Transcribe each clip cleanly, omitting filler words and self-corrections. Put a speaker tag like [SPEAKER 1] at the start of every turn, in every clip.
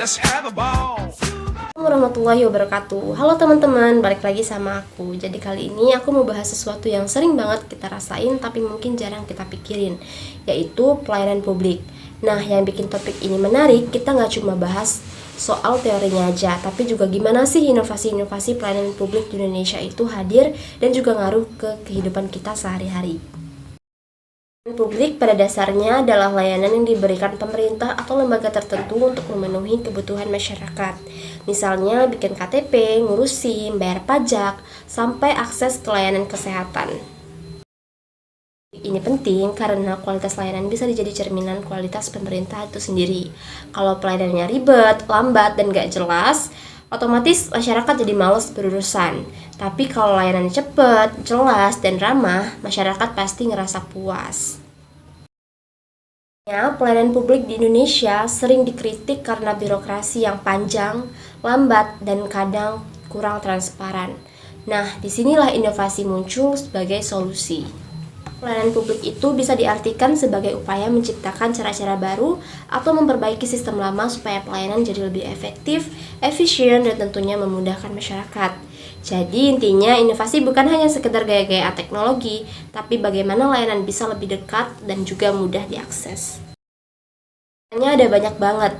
[SPEAKER 1] Let's have a ball.
[SPEAKER 2] Assalamualaikum warahmatullahi wabarakatuh. Halo teman-teman, balik lagi sama aku. Jadi kali ini aku mau bahas sesuatu yang sering banget kita rasain tapi mungkin jarang kita pikirin, yaitu pelayanan publik. Nah, yang bikin topik ini menarik, kita nggak cuma bahas soal teorinya aja, tapi juga gimana sih inovasi-inovasi pelayanan publik di Indonesia itu hadir dan juga ngaruh ke kehidupan kita sehari-hari. Publik pada dasarnya adalah layanan yang diberikan pemerintah atau lembaga tertentu untuk memenuhi kebutuhan masyarakat. Misalnya bikin KTP, ngurus SIM, bayar pajak, sampai akses ke layanan kesehatan. Ini penting karena kualitas layanan bisa jadi cerminan kualitas pemerintah itu sendiri. Kalau pelayanannya ribet, lambat, dan gak jelas, otomatis masyarakat jadi malas berurusan. Tapi kalau layanannya cepat, jelas, dan ramah, masyarakat pasti ngerasa puas. Pelayanan publik di Indonesia sering dikritik karena birokrasi yang panjang, lambat, dan kadang kurang transparan. Nah, disinilah inovasi muncul sebagai solusi. Pelayanan publik itu bisa diartikan sebagai upaya menciptakan cara-cara baru atau memperbaiki sistem lama supaya pelayanan jadi lebih efektif, efisien, dan tentunya memudahkan masyarakat. Jadi intinya inovasi bukan hanya sekedar gaya-gaya teknologi, tapi bagaimana layanan bisa lebih dekat dan juga mudah diakses. Ada banyak banget,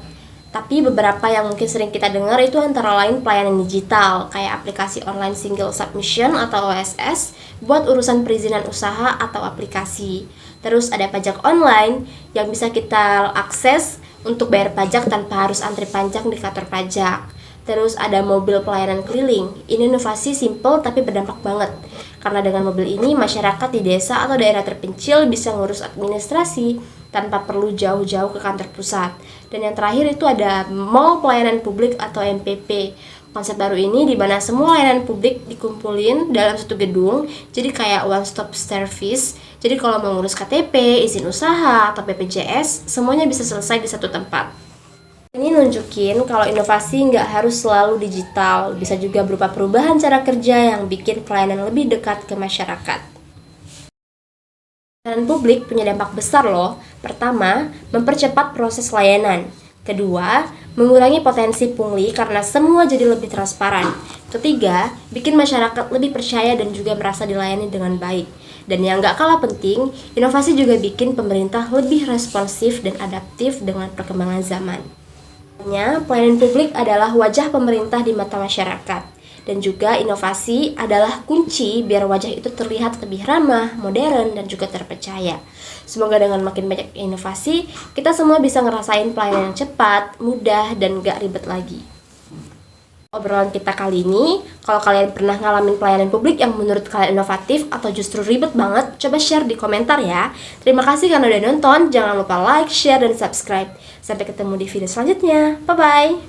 [SPEAKER 2] tapi beberapa yang mungkin sering kita dengar itu antara lain pelayanan digital, kayak aplikasi online single submission atau OSS buat urusan perizinan usaha atau aplikasi. Terus ada pajak online yang bisa kita akses untuk bayar pajak tanpa harus antri panjang di kantor pajak. Terus ada mobil pelayanan keliling. Ini inovasi simple tapi berdampak banget. Karena dengan mobil ini masyarakat di desa atau daerah terpencil bisa ngurus administrasi tanpa perlu jauh-jauh ke kantor pusat. Dan yang terakhir itu ada mall pelayanan publik atau MPP. Konsep baru ini di mana semua layanan publik dikumpulin dalam satu gedung, jadi kayak one stop service. Jadi kalau mau ngurus KTP, izin usaha, atau BPJS, semuanya bisa selesai di satu tempat. Ini nunjukin kalau inovasi nggak harus selalu digital, bisa juga berupa perubahan cara kerja yang bikin pelayanan lebih dekat ke masyarakat. Pelayanan publik punya dampak besar loh. Pertama, mempercepat proses layanan. Kedua, mengurangi potensi pungli karena semua jadi lebih transparan. Ketiga, bikin masyarakat lebih percaya dan juga merasa dilayani dengan baik. Dan yang nggak kalah penting, inovasi juga bikin pemerintah lebih responsif dan adaptif dengan perkembangan zaman. Pelayanan publik adalah wajah pemerintah di mata masyarakat, dan juga inovasi adalah kunci biar wajah itu terlihat lebih ramah, modern, dan juga terpercaya. Semoga dengan makin banyak inovasi, kita semua bisa ngerasain pelayanan yang cepat, mudah, dan gak ribet lagi. Obrolan kita kali ini, kalau kalian pernah ngalamin pelayanan publik yang menurut kalian inovatif atau justru ribet banget, coba share di komentar ya. Terima kasih karena udah nonton, jangan lupa like, share, dan subscribe. Sampai ketemu di video selanjutnya, bye-bye!